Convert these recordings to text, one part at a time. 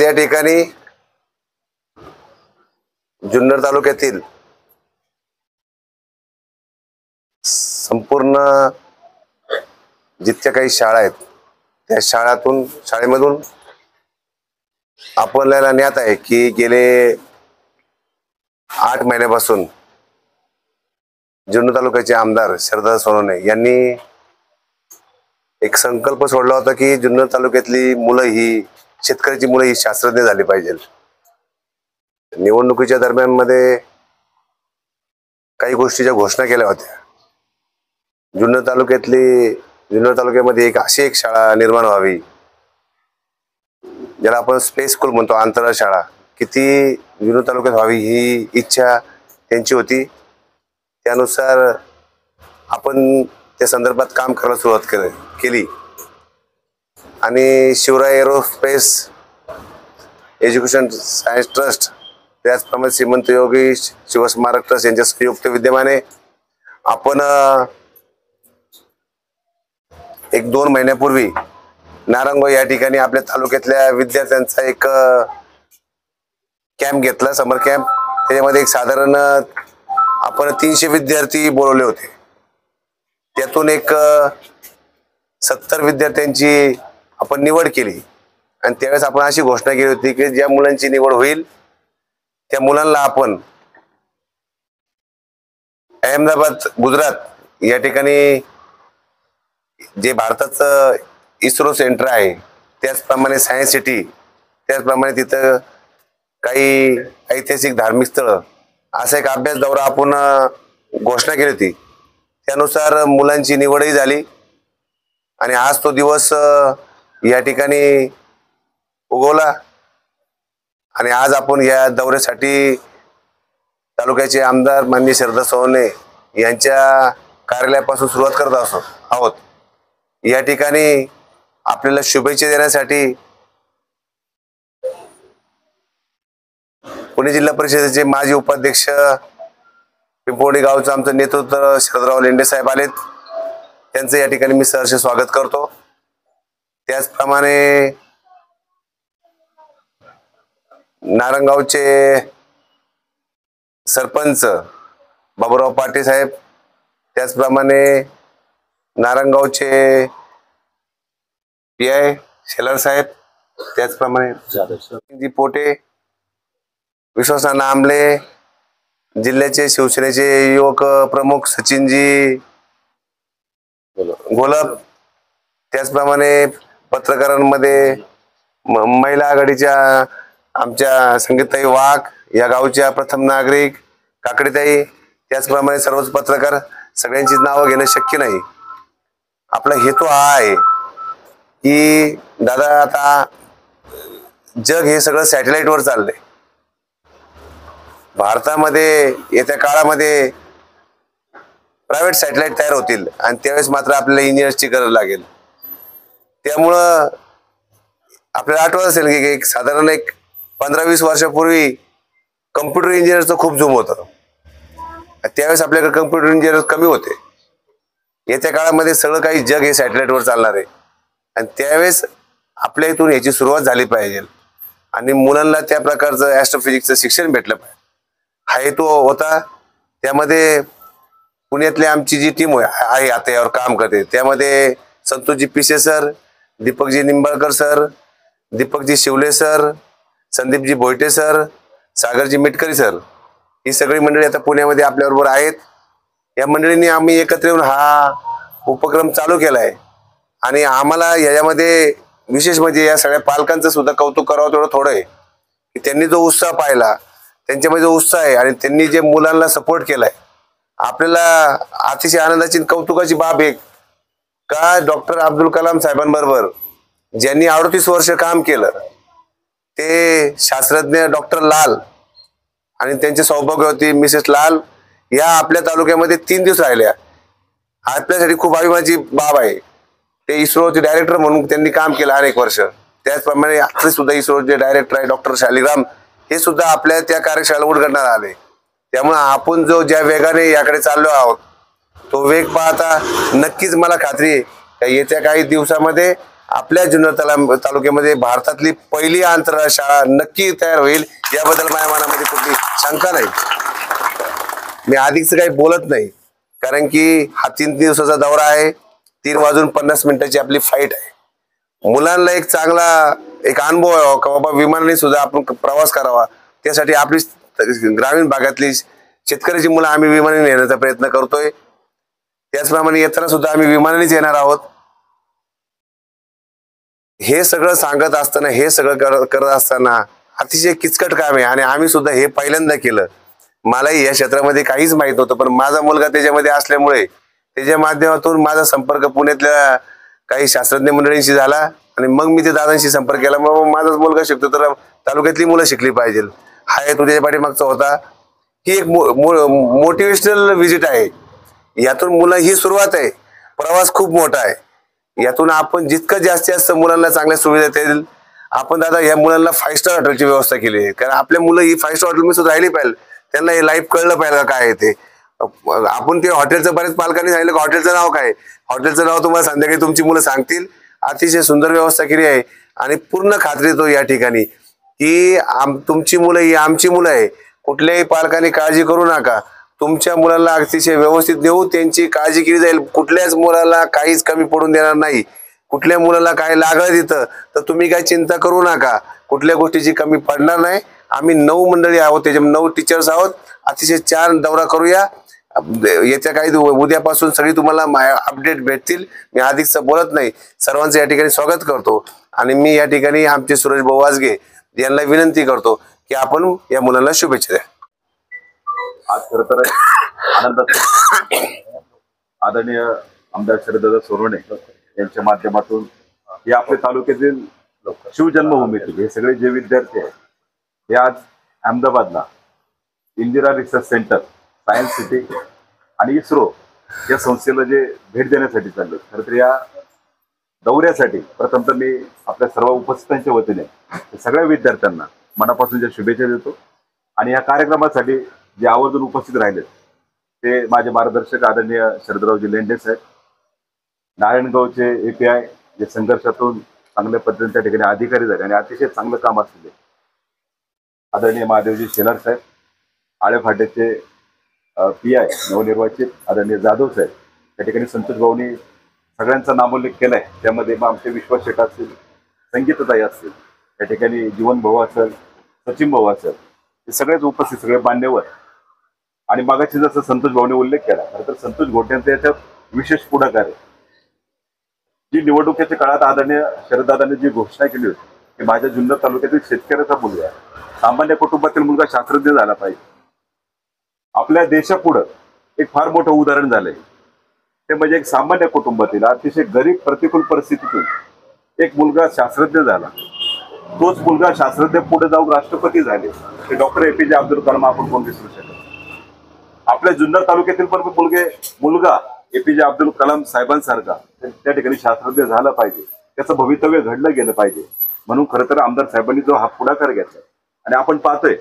या ठिकाणी जुन्नर तालुक्यातील संपूर्ण जितक्या काही शाळा आहेत त्या शाळेमधून आपल्याला ज्ञात आहे की गेले 8 महिन्यापासून जुन्नर तालुक्याचे आमदार शरददादा सोनवणे यांनी एक संकल्प सोडला होता की जुन्नर तालुक्यातली मुलं ही शेतकऱ्याची मुलं ही शास्त्रज्ञ झाली पाहिजे। निवडणुकीच्या दरम्यान मध्ये काही गोष्टीच्या घोषणा केल्या होत्या। जुन्नर तालुक्यामध्ये एक अशी एक शाळा निर्माण व्हावी ज्याला आपण स्पेस स्कूल म्हणतो, आंतरराष्ट्रीय शाळा, की ती जुन्नर तालुक्यात व्हावी ही इच्छा त्यांची होती। त्यानुसार आपण त्या संदर्भात काम करायला सुरुवात केली आणि Shivray aerospace education science trust त्याचप्रमाणे श्रीमंत योगी शिवस्मारक ट्रस्ट यांच्या संयुक्त विद्यमाने आपण 1-2 महिन्यापूर्वी नारंगाव या ठिकाणी आपल्या तालुक्यातल्या विद्यार्थ्यांचा एक कॅम्प घेतला, समर कॅम्प। त्याच्यामध्ये एक साधारण आपण 300 विद्यार्थी बोलवले होते। त्यातून एक 70 विद्यार्थ्यांची आपण निवड केली आणि त्यावेळेस आपण अशी घोषणा केली होती की ज्या मुलांची निवड होईल त्या मुलांना आपण अहमदाबाद गुजरात या ठिकाणी जे भारताचं इस्रो सेंटर आहे त्याचप्रमाणे सायन्स सिटी, त्याचप्रमाणे तिथं काही ऐतिहासिक धार्मिक स्थळं असा एक अभ्यास दौरा आपण घोषणा केली होती। त्यानुसार मुलांची निवडही झाली आणि आज तो दिवस या ठिकाणी उगवला आणि आज आपण या दौऱ्यासाठी तालुक्याचे आमदार माननीय शरददादा सोनवणे यांच्या कार्यालयापासून सुरुवात करत आहोत। या ठिकाणी आपल्याला शुभेच्छा देण्यासाठी पुणे जिल्हा परिषदेचे माजी उपाध्यक्ष पिंपोडी गावचं आमचं नेतृत्व शरदराव लेंडे साहेब आलेत, त्यांचं या ठिकाणी मी सहर्ष स्वागत करतो। त्याचप्रमाणे नारंगावचे सरपंच बाबूराव पाटील साहेब, त्याचप्रमाणे नारंगावचे PI शेलार साहेब, त्याचप्रमाणे पोटे, विश्वासनाना आमले, जिल्ह्याचे शिवसेनेचे युवक प्रमुख सचिनजी घोलप, त्याचप्रमाणे पत्रकारांमध्ये महिला आघाडीच्या आमच्या संगीताई वाघ, या गावच्या प्रथम नागरिक काकडीताई, त्याचप्रमाणे सर्वच पत्रकार, सगळ्यांची नावं घेणं शक्य नाही। आपला हेतू हा आहे की दादा आता जग हे सगळं सॅटेलाइटवर चाललंय। भारतामध्ये येत्या काळामध्ये प्रायव्हेट सॅटेलाइट तयार होतील आणि त्यावेळेस मात्र आपल्याला इंजिनियर्सची गरज लागेल। त्यामुळं आपल्याला आठवत असेल की एक साधारण 15-20 वर्षापूर्वी कम्प्युटर इंजिनियरचं खूप झूम होतं। त्यावेळेस आपल्याकडे कम्प्युटर इंजिनियर कमी होते। येत्या काळामध्ये सगळं काही जग हे सॅटेलाइटवर चालणार आहे आणि त्यावेळेस आपल्या इथून याची सुरुवात झाली पाहिजे आणि मुलांना त्या प्रकारचं ॲस्ट्रोफिजिक्सचं शिक्षण भेटलं पाहिजे, हा हेतू होता। त्यामध्ये पुण्यातली आमची जी टीम आहे आता यावर काम करते, त्यामध्ये संतोषजी पिसे सर, दीपकजी निंबाळकर सर, दीपकजी शिवले सर, संदीपजी भोयटे सर, सागरजी मिटकरी सर, ही सगळी मंडळी आता पुण्यामध्ये आपल्याबरोबर आहेत। या मंडळींनी आम्ही एकत्र येऊन हा उपक्रम चालू केलाय आणि आम्हाला याच्यामध्ये विशेष म्हणजे या सगळ्या पालकांचं सुद्धा कौतुक करावं थोडं आहे की त्यांनी जो उत्साह पाहिला, त्यांच्यामध्ये जो उत्साह आहे आणि त्यांनी जे मुलांना सपोर्ट केलाय, आपल्याला अतिशय आनंदाची कौतुकाची बाब आहे का डॉक्टर अब्दुल कलाम साहेबांबरोबर ज्यांनी 38 वर्ष काम केलं ते शास्त्रज्ञ डॉक्टर लाल आणि त्यांचे सौभाग्यवती मिसेस लाल या आपल्या तालुक्यामध्ये 3 दिवस राहिल्या। आपल्यासाठी खूप अभिमानाची बाब आहे। ते इस्रोचे डायरेक्टर म्हणून त्यांनी काम केलं अनेक वर्ष। त्याचप्रमाणे आता सुद्धा इस्रोचे डायरेक्टर आहे डॉक्टर शालिग्राम, हे सुद्धा आपल्या त्या कार्यशाळेला उद्घाटनाला आले। त्यामुळे आपण जो ज्या वेगाने याकडे चाललो आहोत तो वेग पाहता नक्कीच मला खात्री आहे की येत्या काही दिवसामध्ये आपल्या जुन्नर तालुक्यामध्ये भारतातली पहिली आंतरराष्ट्रीय शाळा नक्की तयार होईल, याबद्दल माझ्या मनामध्ये कुठली शंका नाही. मी अधिकच काही बोलत नाही, कारण की हा 3 दिवसाचा दौरा आहे. 3:50 आपली फ्लाईट आहे. मुलांना एक चांगला एक अनुभव यावा का बाबा विमानाने सुद्धा आपण प्रवास करावा. त्यासाठी आपली ग्रामीण भागातली शेतकऱ्याची मुलं आम्ही विमानाने नेण्याचा प्रयत्न करतोय. त्याचप्रमाणे येताना सुद्धा आम्ही विमानानेच येणार आहोत. हे सगळं सांगत असताना, हे सगळं करत असताना अतिशय किचकट काम आहे आणि आम्ही सुद्धा हे पहिल्यांदा केलं. मलाही या क्षेत्रामध्ये काहीच माहित नव्हतं, पण माझा मुलगा त्याच्यामध्ये असल्यामुळे त्याच्या माध्यमातून माझा संपर्क पुण्यातल्या काही शास्त्रज्ञ मंडळींशी झाला आणि मग मी ते दादांशी संपर्क केला. मग माझाच मुलगा शिकतो तर तालुक्यातली मुलं शिकली पाहिजे, हा हेतू त्याच्या पाठीमागचा होता. ही एक मोटिवेशनल व्हिजिट आहे. यातून मुलं ही सुरुवात आहे. प्रवास खूप मोठा आहे. यातून आपण जितकं जास्तीत जास्त मुलांना चांगल्या सुविधा देईल. आपण दादा या मुलांना 5 स्टार हॉटेलची व्यवस्था केली आहे, कारण आपल्या मुलं ही 5 स्टार हॉटेल सुद्धा राहिली पाहिजे. त्यांना हे लाईफ कळलं पाहिजे काय आहे ते. आपण ते हॉटेलचं बरेच पालकांनी सांगितलं की हॉटेलचं नाव काय, हॉटेलचं नाव तुम्हाला संध्याकाळी तुमची मुलं सांगतील. अतिशय सुंदर व्यवस्था केली आहे आणि पूर्ण खात्री देतो या ठिकाणी की तुमची मुलं ही आमची मुलं आहे. कुठल्याही पालकांनी काळजी करू नका. तुमच्या मुलांना अतिशय व्यवस्थित नेऊ, त्यांची काळजी केली जाईल. कुठल्याच मुलाला काहीच कमी पडून देणार नाही. कुठल्या मुलाला काय लागलं तिथं तर तुम्ही काय चिंता करू नका. कुठल्या गोष्टीची कमी पडणार नाही. आम्ही 9 मंडळी आहोत, त्याच्या 9 टीचर्स आहोत. अतिशय छान दौरा करूया. येत्या काही उद्यापासून सगळी तुम्हाला अपडेट भेटतील. मी अधिकच बोलत नाही. सर्वांचं या ठिकाणी स्वागत करतो आणि मी या ठिकाणी आमचे सुरेश भाऊ वाजगे यांना विनंती करतो की आपण या मुलांना शुभेच्छा द्या. आज खरं तर आदरणीय आमदार शरददादा सोनवणे यांच्या माध्यमातून हे आपल्या तालुक्यातील शिवजन्मभूमीतील हे सगळे जे विद्यार्थी आहेत हे आज अहमदाबादला Indira research centre, science city आणि इस्रो या संस्थेला जे भेट देण्यासाठी चालले. खरं तर या दौऱ्यासाठी प्रथमतः मी आपल्या सर्व उपस्थितांच्या वतीने सगळ्या विद्यार्थ्यांना मनापासून ज्या शुभेच्छा देतो आणि या कार्यक्रमासाठी जे आवर्जून उपस्थित राहिलेत ते माझे मार्गदर्शक आदरणीय शरदरावजी लेंडे साहेब, नारायणगावचे API जे संघर्षातून चांगल्या पद्धतीने त्या ठिकाणी अधिकारी झाले आणि अतिशय चांगलं काम असलेले आदरणीय महादेवजी शेलार साहेब, आळेफाट्याचे PI नवनिर्वाचित आदरणीय जाधव साहेब, त्या ठिकाणी संतोष भाऊनी सगळ्यांचा नामोल्लेख केलाय. त्यामध्ये मग आमचे विश्वास शेट असतील, संगीतताई असतील, त्या ठिकाणी जीवन भाऊ असेल, सचिन भाऊ असेल, हे सगळेच उपस्थित सगळे मान्यवर. आणि मागाशी जसं संतोष भाऊने उल्लेख केला खरं तर संतोष घोटे यांचा याच्यात विशेष पुढाकार आहे. जी निवडणुकीच्या काळात आदरणीय शरददादांनी जी घोषणा केली होती की माझ्या जुन्नर तालुक्यातील शेतकऱ्याचा मुलगा, सामान्य कुटुंबातील मुलगा शास्त्रज्ञ झाला पाहिजे. आपल्या देशापुढं एक फार मोठं उदाहरण झालंय. ते म्हणजे एक सामान्य कुटुंबातील अतिशय गरीब प्रतिकूल परिस्थितीतून एक मुलगा शास्त्रज्ञ झाला. तोच मुलगा शास्त्रज्ञ पुढे जाऊन राष्ट्रपती झाले. ते डॉक्टर APJ अब्दुल कलाम आपण कोण विसरू शकत. आपल्या जुन्नर तालुक्यातील पण मुलगा APJ अब्दुल कलाम साहेबांसारखा त्या ठिकाणी शास्त्रज्ञ झाला पाहिजे. त्याचं भवितव्य घडलं गेलं पाहिजे. म्हणून खरं तर आमदार साहेबांनी जो हा पुढाकार घेतला आणि आपण पाहतोय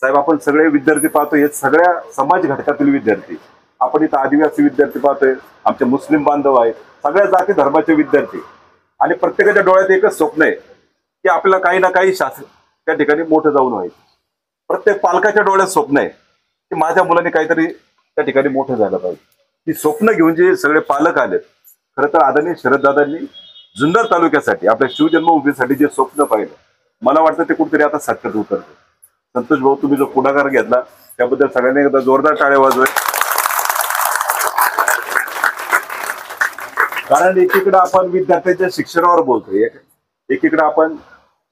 साहेब, आपण सगळे विद्यार्थी पाहतोय, हे सगळ्या समाज घटकातील विद्यार्थी. आपण इथं आदिवासी विद्यार्थी पाहतोय, आमचे मुस्लिम बांधव आहेत, सगळ्या जाती धर्माचे विद्यार्थी. आणि प्रत्येकाच्या डोळ्यात एकच स्वप्न आहे की आपल्याला काही ना काही शास्त्र त्या ठिकाणी मोठं जाऊन व्हायचं. प्रत्येक पालकाच्या डोळ्यात स्वप्न आहे की माझ्या मुलाने काहीतरी त्या ठिकाणी मोठं झालं पाहिजे. ही स्वप्न घेऊन जे सगळे पालक आलेत, खरं तर आदरणीय शरददादांनी जुन्नर तालुक्यासाठी आपल्या शिवजन्मभूमीसाठी जे स्वप्न पाहिलं, मला वाटतं ते कुठेतरी आता सत्यात उतरतं. संतोष भाऊ, तुम्ही जो पुढाकार घेतला त्याबद्दल सगळ्यांनी एकदा जोरदार टाळ्या वाजवाय. कारण एकीकडे आपण विद्यार्थ्यांच्या शिक्षणावर बोलतोय, एकीकडे आपण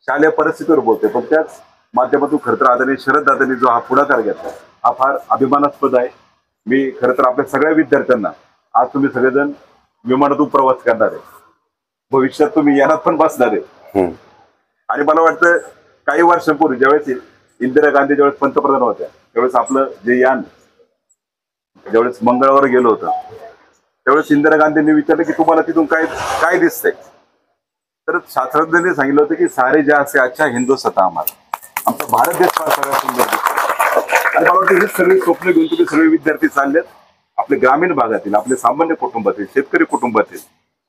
शालेय परिस्थितीवर बोलतोय, पण त्याच माध्यमातून खरं तर आदरणीय शरददादांनी जो हा पुढाकार घेतला हा फार अभिमानास्पद आहे. मी खरं तर आपल्या सगळ्या विद्यार्थ्यांना, आज तुम्ही सगळेजण विमानातून प्रवास करणार आहे, भविष्यात तुम्ही यानात पण बसणार आहे. आणि मला वाटतं काही वर्षांपूर्वी ज्यावेळेस इंदिरा गांधी ज्यावेळेस पंतप्रधान होत्या त्यावेळेस आपलं जे यान ज्यावेळेस मंगळावर गेलो होतं त्यावेळेस इंदिरा गांधींनी विचारलं की तुम्हाला तिथून काय काय दिसतंय. तर शास्त्रज्ञांनी सांगितलं होतं की सारे जहां से अच्छा हिंदुस्तान आम्हाला, आमचा भारत देश फार सगळ्यात सुंदर दिसतो. आणि मला वाटतं ही सगळी स्वप्न घेऊन तुम्ही सगळे विद्यार्थी चाललेत. आपले ग्रामीण भागातील, आपले सामान्य कुटुंबातील, शेतकरी कुटुंबातील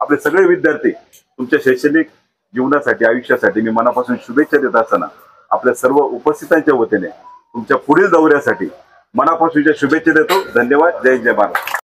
आपले सगळे विद्यार्थी तुमच्या शैक्षणिक जीवनासाठी आयुष्यासाठी मी मनापासून शुभेच्छा देत असताना आपल्या सर्व उपस्थितांच्या वतीने तुमच्या पुढील दौऱ्यासाठी मनापासूनच्या शुभेच्छा देतो. धन्यवाद. जय जय महाराज.